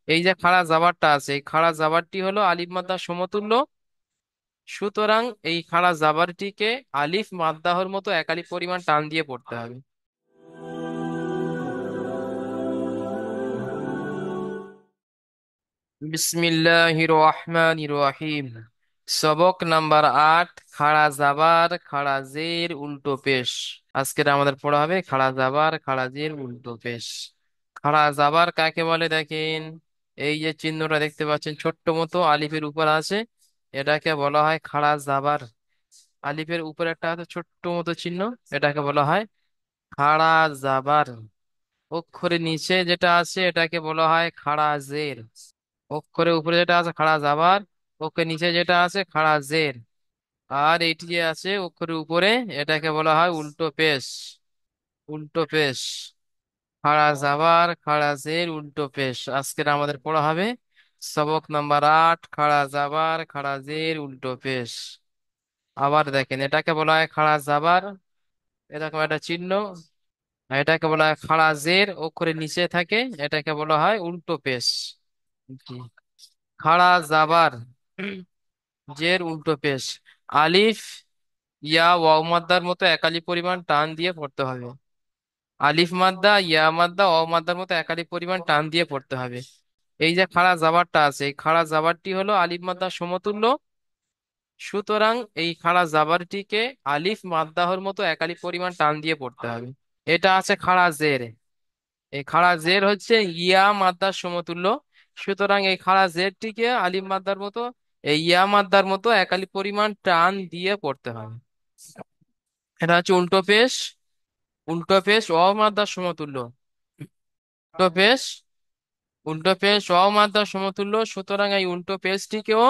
এই যে খাড়া জাবারটা আছে, এই খাড়া জাবারটি হলো আলিফ মাদ্দার সমতুল্য। সুতরাং এই খাড়া জাবারটিকে আলিফ মাদ্দাহর মতো এক আলিফ পরিমাণ টান দিয়ে পড়তে হবে। বিসমিল্লাহির রহমানির রহিম। সবক নাম্বার 8, খাড়া জাবার খাড়া জের উল্টো পেশ। আজকের আমাদের পড়া হবে খাড়া জাবার খাড়া জের উল্টো পেশ। খাড়া জাবার কাকে বলে দেখেন, এই যে চিহ্নটা দেখতে পাচ্ছেন ছোট্ট মতো আলিফের উপর আছে, এটাকে বলা হয় খাড়া জাবার। আলিফের উপর একটা আছে ছোট্ট মতো চিহ্ন, এটাকে বলা হয় খাড়া জাবার। অক্ষরের নিচে যেটা আছে এটাকে বলা হয় খাড়া জের। অক্ষরের উপরে যেটা আছে খাড়া জাবার, অক্ষরের নিচে যেটা আছে খাড়া জের। আর এইটি যে আছে অক্ষরের উপরে, এটাকে বলা হয় উল্টো পেশ। উল্টো পেশ। খাড়া জাবার খাড়া জের উল্টো পেশ। আজকের আমাদের পড়া হবে সবক নাম্বার 8, খাড়া জাবার খাড়া জের উল্টো পেশ। আবার দেখেন, এটাকে বলা হয় খাড়া জাবার, এরকম একটা চিহ্ন। আর এটাকে বলা হয় খাড়া জের, অক্ষরের নিচে থাকে, এটাকে বলা হয় উল্টো পেশ। জি। খাড়া জাবার জের উল্টো পেশ। আলিফ ইয়া ওয়াও মাদ্দার মতো একালি পরিমাণ টান দিয়ে পড়তে হবে। আলিফ মাদ্দা ইয়া মাদ্দা ওয়াও মাদ্দার মতো একালি পরিমাণ টান দিয়ে পড়তে হবে। এই যে খাড়া জাবারটা আছে, এই খাড়া জাবারটি হলো আলিফ মাদ্দার সমতুল্য। সুতরাং এই খাড়া জাবারটিকে আলিফ মাদ্দাহর মতো একালি পরিমাণ টান দিয়ে পড়তে হবে। এটা আছে খাড়া জের। এই খাড়া জের হচ্ছে ইয়া মাদ্দার সমতুল্য। সুতরাং এই খাড়া জেরটিকে আলিফ মাদ্দার মতো, এই ইয়া মাদ্দার মতো একালি পরিমাণ টান দিয়ে পড়তে হবে। এটা হচ্ছে উল্টো পেশ। উল্টো পেশ অ মাদ্দার সমতুল্য। উল্টো পেশ। উল্টো পেশ অ মাদ্দার সমতুল্য। সুতরাং এই উল্টো পেশটিকেও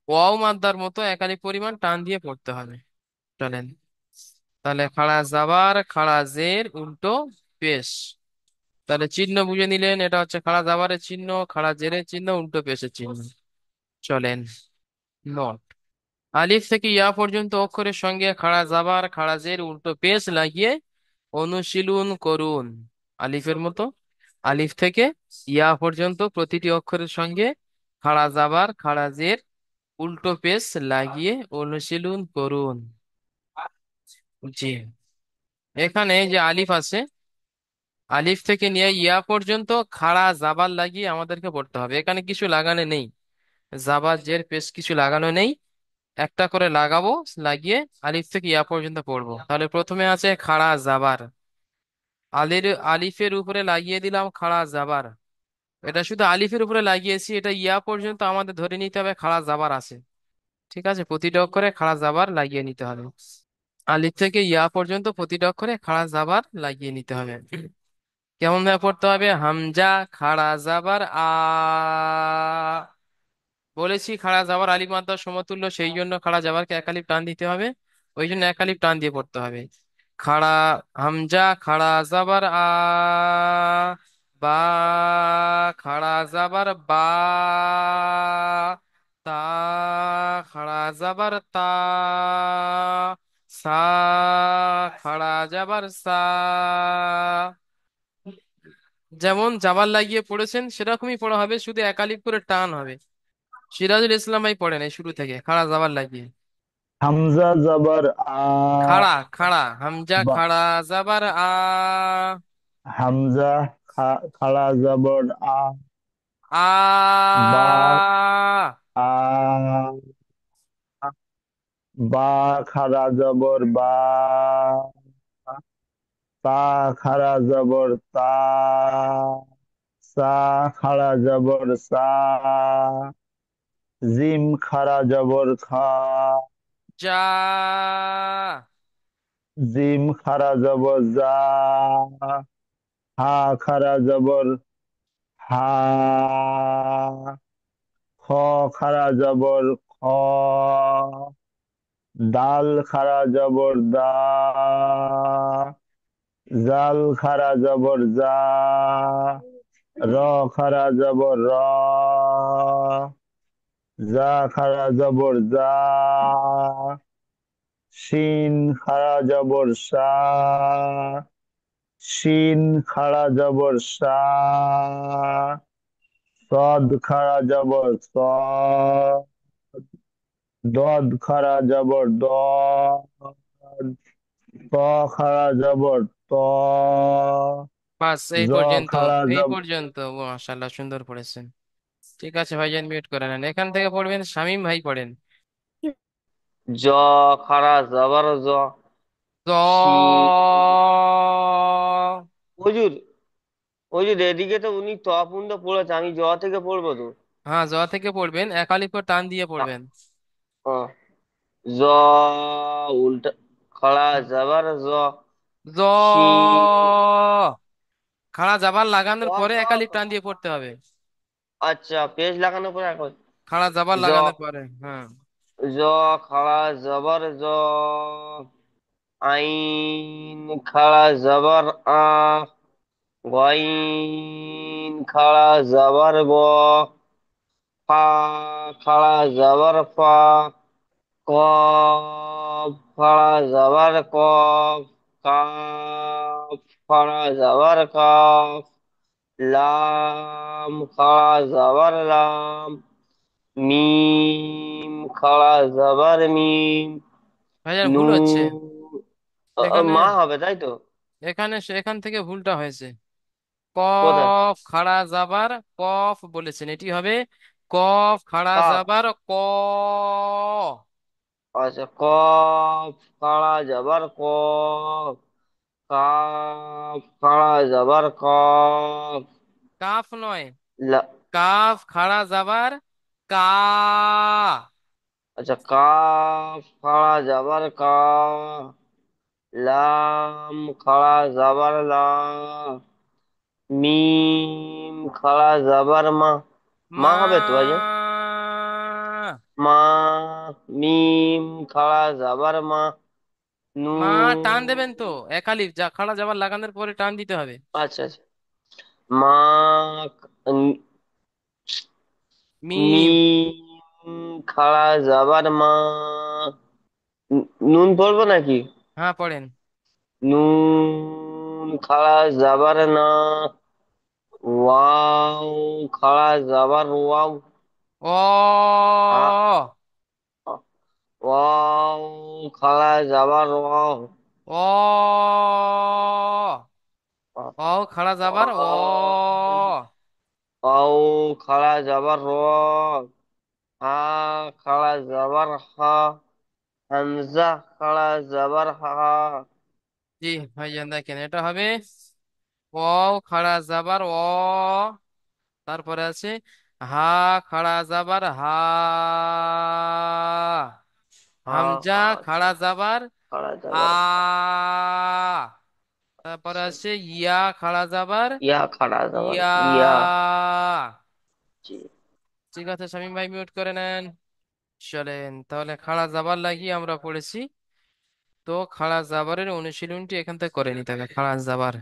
ওয়াও মাদ্দার মতো একালি পরিমাণ টান দিয়ে পড়তে হবে। চলেন তাহলে খাড়া জাবার খাড়া জের উল্টো পেশ। তাহলে চিহ্ন বুঝে নিলেন, এটা হচ্ছে খাড়া জাবারের চিহ্ন, খাড়া জেরের চিহ্ন, উল্টো পেশের চিহ্ন। চলেন নোট। আলিফ থেকে ইয়া পর্যন্ত অক্ষরের সঙ্গে খাড়া জাবার খাড়া জের উল্টো পেশ লাগিয়ে অনুশীলন করুন। আলিফের মতো আলিফ থেকে ইয়া পর্যন্ত প্রতিটি অক্ষরের সঙ্গে খাড়া জাবার খাড়া জের উল্টো পেশ লাগিয়ে অনুশীলন করুন। জি। এখানে যে আলিফ আছে, আলিফ থেকে নিয়ে ইয়া পর্যন্ত খাড়া জাবার লাগিয়ে আমাদেরকে পড়তে হবে। এখানে কিছু লাগানো নেই, জাবার জের পেশ কিছু লাগানো নেই। একটা করে লাগাবো, লাগিয়ে আলিফ থেকে ইয়া পর্যন্ত পড়বো। তাহলে প্রথমে আছে খাড়া জাবার, আলিফের উপরে লাগিয়ে দিলাম খাড়া জাবার। এটা শুধু আলিফের উপরে লাগিয়েছি, এটা ইয়া পর্যন্ত আমাদের ধরে নিতে হবে খাড়া জাবার আছে। ঠিক আছে, প্রতিটা অক্ষরে খাড়া জাবার লাগিয়ে নিতে হবে। আলিফ থেকে ইয়া পর্যন্ত প্রতিটা অক্ষরে খাড়া জাবার লাগিয়ে নিতে হবে। কেমন ভাবে পড়তে হবে? হামজা খাড়া জাবার আ। বলেছি খাড়া জাবার আলিফ মাদ্দার সমতুল্য, সেই জন্য খাড়া জাবারকে এক আলিফ টান দিতে হবে। ওই জন্য এক আলিফ টান দিয়ে পড়তে হবে। খাড়া হামজা খাড়া জাবার আ। বা খাড়া জাবার বা। তা খাড়া জাবার তা। সা খাড়া জাবার সা। যেমন জাবার লাগিয়ে পড়েছেন সেরকমই পড়া হবে, শুধু একালিপ করে টান হবে। সিরাজুল ইসলাম ভাই পড়েন এই শুরু থেকে খাড়া জাবার লাগিয়ে। হামজা জবর আ। খাড়া খাড়া হামজা বা, খাড়া জাবার আ। হামজা খাড়া জবর আ। আ বা আ। বা খাড়া জবর বা। তা খাড়া জবর তা। সা খাড়া জবর সা। জিম খাড়া জবর খা। যা জিম খাড়া জবর জা। হা খাড়া জবর হা। খ খাড়া জবর খ। দাল খাড়া জবর দা। জাল খাড়া জবর জা। র খাড়া জবর র। জা খাড়া জবর জা। শিন খাড়া জবর সা। শিন খাড়া জবর সা। সদ খাড়া জবর স, দদ খাড়া জবর দ, ত খাড়া জবর ত, বাস এই জ পর্যন্ত। খাড়া এই জবর। পর্যন্ত, ও মাশাআল্লাহ, সুন্দর পড়েছেন। ঠিক আছে ভাইজান, মিউট করে নেন। এখান থেকে পড়বেন, শামীম ভাই পড়েন। জ খাড়া জবর জ। জ। শিন। হুজুর, হুজুর এদিকে তো উনি তপুন্দ পড়েছে, আমি জ থেকে পড়বো তো। হ্যাঁ, জ থেকে পড়বেন, একালিপ করে টান দিয়ে পড়বেন। আহ, জ উল্টা খাড়া জবর জ। জ। শিন। খাড়া জাবার জ লাগানোর পরে জ একালিপ জ। টান দিয়ে পড়তে হবে। আচ্ছা, পেজ লাগানোর পরে এখন খাড়া জাবার জ। লাগানোর পরে, হ্যাঁ। জ খাড়া জবর জ। আইন খাড়া জবর আ। গইন খাড়া জবর গ। ফা খাড়া জবর ফা। কফ খাড়া জবর কফ। কাফ খাড়া জবর কাফ। লাম খাড়া জবর লাম। মিম খাড়া জবর মিম। ভাইজান, ভুল হচ্ছে নুন। এখানে। মা হবে তাই তো? এখান থেকে ভুলটা হয়েছে। কোথায়? কফ খাড়া জাবার কফ বলেছেন, এটি হবে কফ খাড়া কাফ। জাবার ক। আচ্ছা, কফ খাড়া জবর ক। কাফ খাড়া জবর কফ। কাফ নয়, লা- কাফ খাড়া জাবার কা। আচ্ছা, কাফ খাড়া জবর কা। লাম খাড়া জবর লা। মিম খাড়া জবর মা। মা মা। হবে তো ভাইজান? মা। মিম খাড়া জবর মা। মা টান দেবেন তো, নুন। একালিফ যা খাড়া জাবার লাগানোর পরে টান দিতে হবে। আচ্ছা আচ্ছা। মা। মিম। মিম খাড়া জবর মা। নুন পড়বো নাকি? হ্যাঁ, পড়েন। নুন খাড়া জবর না। ওয়াও খাড়া জবর ওয়াও। ও। আ ওয়াও খাড়া জবর ওয়াও। ও। ও খাড়া জাবার ও। ওয়াও খাড়া জবর র। হা খাড়া জবর হা। হামজা খাড়া জবর হা। জি ভাইজান, দেখেন এটা হবে ও খাড়া জাবার ও। তারপরে আছে হা খাড়া জাবার হা। হা। হামজা খাড়া আচ্ছা, জাবার খাড়া আ। জবর খা। তারপরে আচ্ছা, আছে ইয়া খাড়া জাবার ইয়া খাড়া জবর ইয়া। ইয়া। জি। ঠিক আছে, শামীম ভাই মিউট করে নেন। চলেন তাহলে, খাড়া জাবার লাগিয়ে আমরা পড়েছি। তো খাড়া জাবারের অনুশীলনটি এখান থেকে করে নিতে হবে। খাড়া জাবার,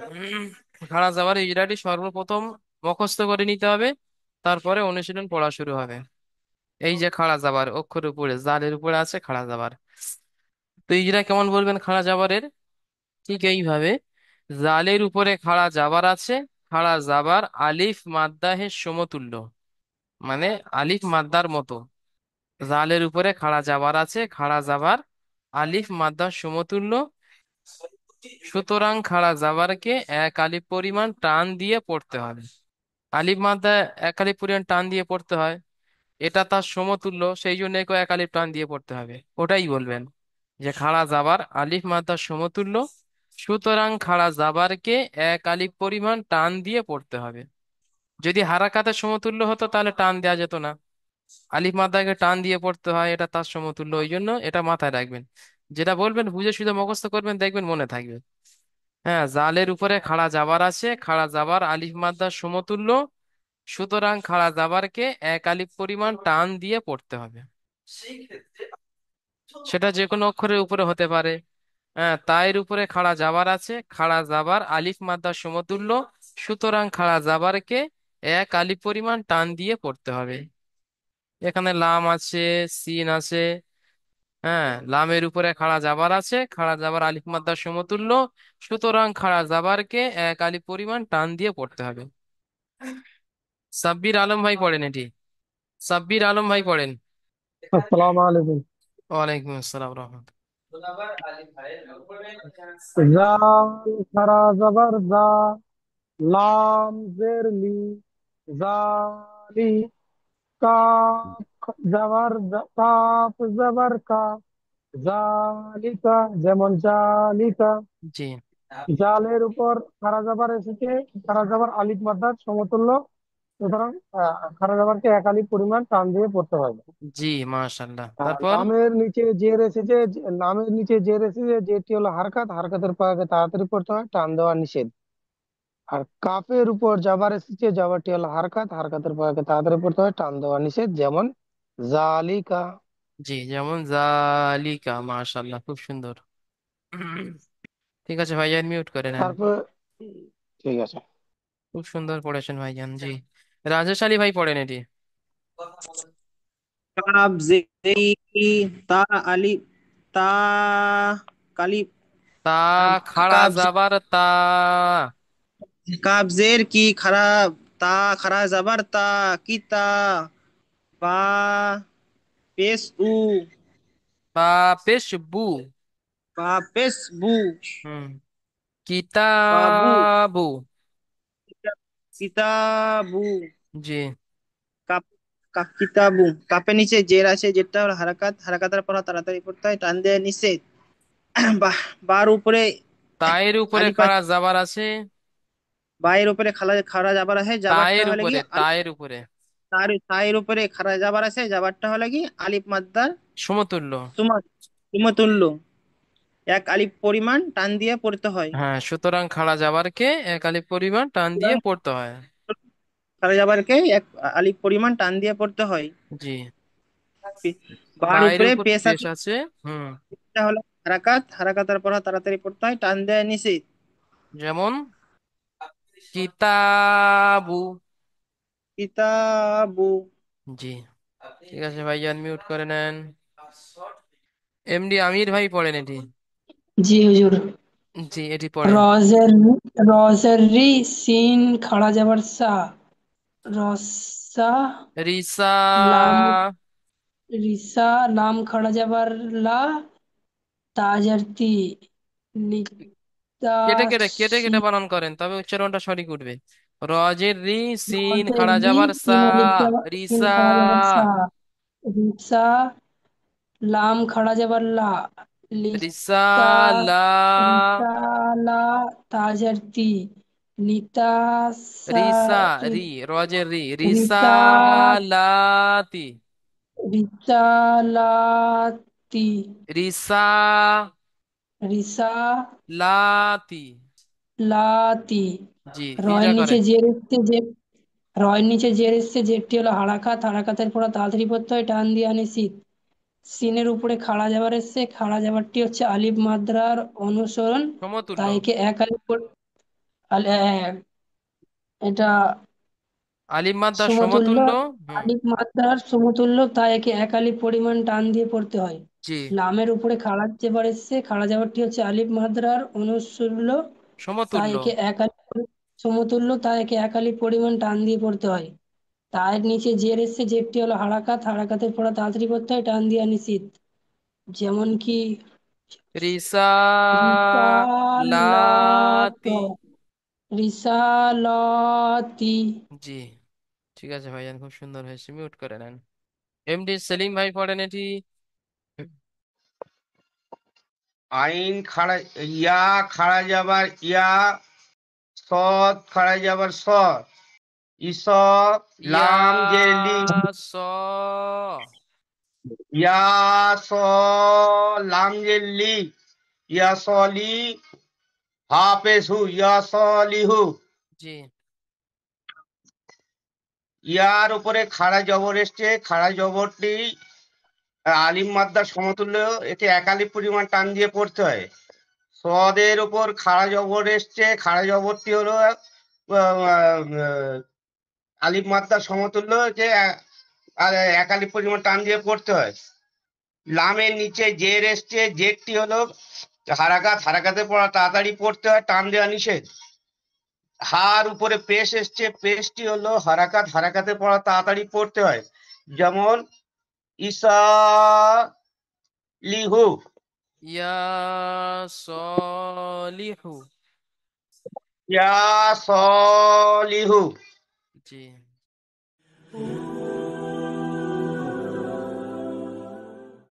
উম, খাড়া জাবার ইজরাটি সর্বপ্রথম মুখস্থ করে নিতে হবে। তারপরে অনুশীলন পড়া শুরু হবে। এই যে খাড়া জাবার অক্ষরের উপরে জালের উপরে আছে খাড়া জাবার। তো ইজরা কেমন বলবেন খাড়া জাবারের? ঠিক এইভাবে, জালের উপরে খাড়া জাবার আছে, খাড়া জাবার আলিফ মাদ্দাহের সমতুল্য, মানে আলিফ মাদ্দার মতো। জালের উপরে খাড়া জাবার আছে, খাড়া জাবার আলিফ মাদ্দার সমতুল্য। সুতরাং খাড়া জাবারকে এক আলিফ পরিমাণ টান দিয়ে পড়তে হবে। আলিফ মাদ্দা এক আলিফ পরিমাণ টান দিয়ে পড়তে হয়, এটা তার সমতুল্য, সেই জন্য একে এক আলিফ টান দিয়ে পড়তে হবে। ওটাই বলবেন যে খাড়া জাবার আলিফ মাদ্দার সমতুল্য, সুতরাং খাড়া জাবারকে এক আলিফ পরিমাণ টান দিয়ে পড়তে হবে। যদি হারাকাতের সমতুল্য হতো তাহলে টান দেওয়া যেত না। আলিফ মাদ্দাকে টান দিয়ে পড়তে হয়, এটা তার সমতুল্য, ওই জন্য এটা মাথায় রাখবেন। যেটা বলবেন বুঝে সুঝে মুখস্থ করবেন, দেখবেন মনে থাকবে। হ্যাঁ, জালের উপরে খাড়া জাবার আছে, খাড়া জাবার আলিফ মাদ্দার সমতুল্য, সুতরাং খাড়া জাবারকে এক আলিফ পরিমাণ টান দিয়ে পড়তে হবে। সেটা যে কোনো অক্ষরের উপরে হতে পারে। হ্যাঁ, তাইর উপরে খাড়া জাবার আছে, খাড়া জাবার আলিফ মাদ্দার সমতুল্য, সুতরাং খাড়া জাবারকে এক আলিফ পরিমাণ টান দিয়ে পড়তে হবে। এখানে লাম আছে, সিন আছে, হ্যাঁ, লামের উপরে খাড়া জাবার আছে, খাড়া জাবার আলিফ মাদ্দার সমতুল্য, সুতরাং খাড়া জাবারকে এক আলিফ পরিমাণ টান দিয়ে পড়তে হবে। সাব্বির আলম ভাই পড়েন এটি। সাব্বির আলম ভাই পড়েন। আসসালামু আলাইকুম। ওয়ালাইকুম আসসালাম রহমতুল্লাহ। জাল খারা জবর জা, লাম জের লি, জালি, কাফ জবর কাফ জবর কা, জালিকা, যেমন জালিকা। জি জালের উপর খারা জাবার এসেছে, খারা জাবার আলিফ মাদ্দার সমতুল্য, সুতরাং খারা জাবারকে এক আলিফ পরিমাণ টান দিয়ে পড়তে হবে। জি, মাশাল্লাহ। তারপর লামের নিচে জের এসেছে, লামের নিচে জের এসেছে, যেটি হলো হারকাত, হারকাতের পাকে তাড়াতাড়ি পড়তে হয়, টান দেওয়া নিষেধ। আর কাফের উপর জাবার এসেছে, জাবারটি হলো হারকাত, হারকাতের পাকে তাড়াতাড়ি পড়তে হয়, টান দেওয়া নিষেধ, যেমন জালিকা। জি, যেমন জালিকা, মাশাল্লাহ, খুব সুন্দর। ঠিক আছে ভাইজান, মিউট করে নেন। তারপর ঠিক আছে। খুব সুন্দর পড়েছেন ভাইজান, জি। রাজেশ আলী ভাই পড়েন এটি। কাব জেই তা আলিফ তা কালিফ তা খাড়া কাব জাবার তা। কাব জের কি খারাপ তা খারা জাবার তা কিতা বা পেশ উ বা পেশ বু। বা পেশ বু হুম। বাবু কিতাবু। কিতাবু জি। কাপ কাপ কিতাবু কাপের নিচে জের আছে, যেটা হলো হারাকাত, হারাকাতের পর তাড়াতাড়ি পড়তে হয়, টান দেয় নিষেধ। বা বার উপরে তায়ের উপরে আলিফ খাড়া আছে, জাবার আছে। বায়ের উপরে খালা খাড়া যাবার আছে, জাবারটা তায়ের হলে কি উপরে, তায়ের উপরে তার তায়ের উপরে খাড়া জাবার আছে, জাবারটা হলে কি আলিফ মাদ্দার সমতুল্য। তোমার সমতুল্য, এক আলিফ পরিমাণ টান দিয়ে পড়তে হয়। হ্যাঁ, সুতরাং খাড়া জাবারকে এক আলিফ পরিমাণ টান দিয়ে সুতরাং পড়তে হয়। খাড়া জাবারকে এক আলিফ পরিমাণ টান দিয়ে পড়তে হয়। জি। বার বায়ের উপরে উপর পেশ পেশ আছে, আছে। হুম। এটা হলো হারাকাত, হারাকাতের পর তাড়াতাড়ি পড়তে হয়, টান দেয় নিষেধ। যেমন কিতাবু। কিতাবু জি। ঠিক আছে ভাইজান, মিউট করে নেন। এমডি আমির ভাই পড়েন এটি। জি হুজুর। জি, এটি পড়েন। রজের রজের রি, সিন খাড়া যাবার সা, রসা, রিসা। লাম রিসা, লাম খাড়া যাবার লা, তাজার তি, নিতা, কেটে কেটে কেটে সি, কেটে বানান করেন, তবে উচ্চারণটা সঠিক উঠবে। রজের রি, সিন রজের খাড়া রি, যাবার সা। সিন আলিফ যাবার, সিন রিসা। খাড়া যাবার সা, রিসা, লাম খাড়া যাবার লা, লিতা, রিসালা। রিসালা, তাজার তি, লিতাসা, রিসা। রি, রজের রি, রিসা, রিসালাতি। রিসালাতি, রিসালাতি। রিসালাতি। জি, রয়ের তিলটা নিচে করেন। জের এসছে, যে রয়ের নিচে জের এসছে, জেরটি হলো হারাকাত, হারাকাতের পর তাড়াতাড়ি পড়তে হয়, টান দিয়ে আনে শীত। সিনের উপরে খাড়া যাবার এসছে, খাড়া যাবারটি হচ্ছে আলিফ মাদ্রার অনুসরণ, সমতুল্য। তাই একে এক আলিফ এটা আলিফ মাদ্দা সমতুল্য, সমতুল্য। হুম। আলিফ মাত্রার সমতুল্য, তাই একে এক আলিফ পরিমাণ টান দিয়ে পড়তে হয়। জি। লামের উপরে খাড়া জেবার এসছে, খাড়া জাবারটি হচ্ছে আলিফ মাদ্রার অনুসুল্য, তাই সমতুল্য। একে এক আলিফ সমতুল্য, তাই একে এক আলিফ পরিমাণ টান দিয়ে পড়তে হয়। তায়ের নিচে জের এসছে, জেরটি হলো হারাকাত, হারাকাতের পড়া তাড়াতাড়ি পড়তে হয়, টান দিয়ে নিষিদ্ধ। যেমন কি রিসালাত, রিসালাতি। রিসালাতি। জি। ঠিক আছে ভাইজান, খুব সুন্দর হয়েছে, মিউট করে নেন। এমডি সেলিম ভাই পড়েন এটি। আইন খাড়া, ইয়া খাড়া যাবার ইয়া, সদ খাড়া যাবার সদ, ইস, ইয়া লাম জের লি, স। ইয়া স, লাম জের লি, ইয়া সলি, হাফেজ হু, ইয়া সলিহু। জি। ইয়ার উপরে খাড়া জবর এসছে, খাড়া জবরটি আলিম মাদ্দার সমতুল্য, এতে এক আলিফ পরিমাণ টান দিয়ে পড়তে হয়। সদের উপর খাড়া জবর এসছে, খাড়া জবরটি হলো আলিফ মাদ্দার সমতুল্য, যে এক আলিফ পরিমাণ টান দিয়ে পড়তে হয়। লামের নিচে জের এসছে, জেরটি হলো হারাকাত, হারাকাতে পড়া তাড়াতাড়ি পড়তে হয়, টান দেওয়া নিষেধ। হার উপরে পেশ এসছে, পেশটি হলো হারাকাত, হারাকাতে পড়া তাড়াতাড়ি পড়তে হয়। যেমন ঈসা লিহু, ইয়া সলিহু। ইয়া সলিহু। জি।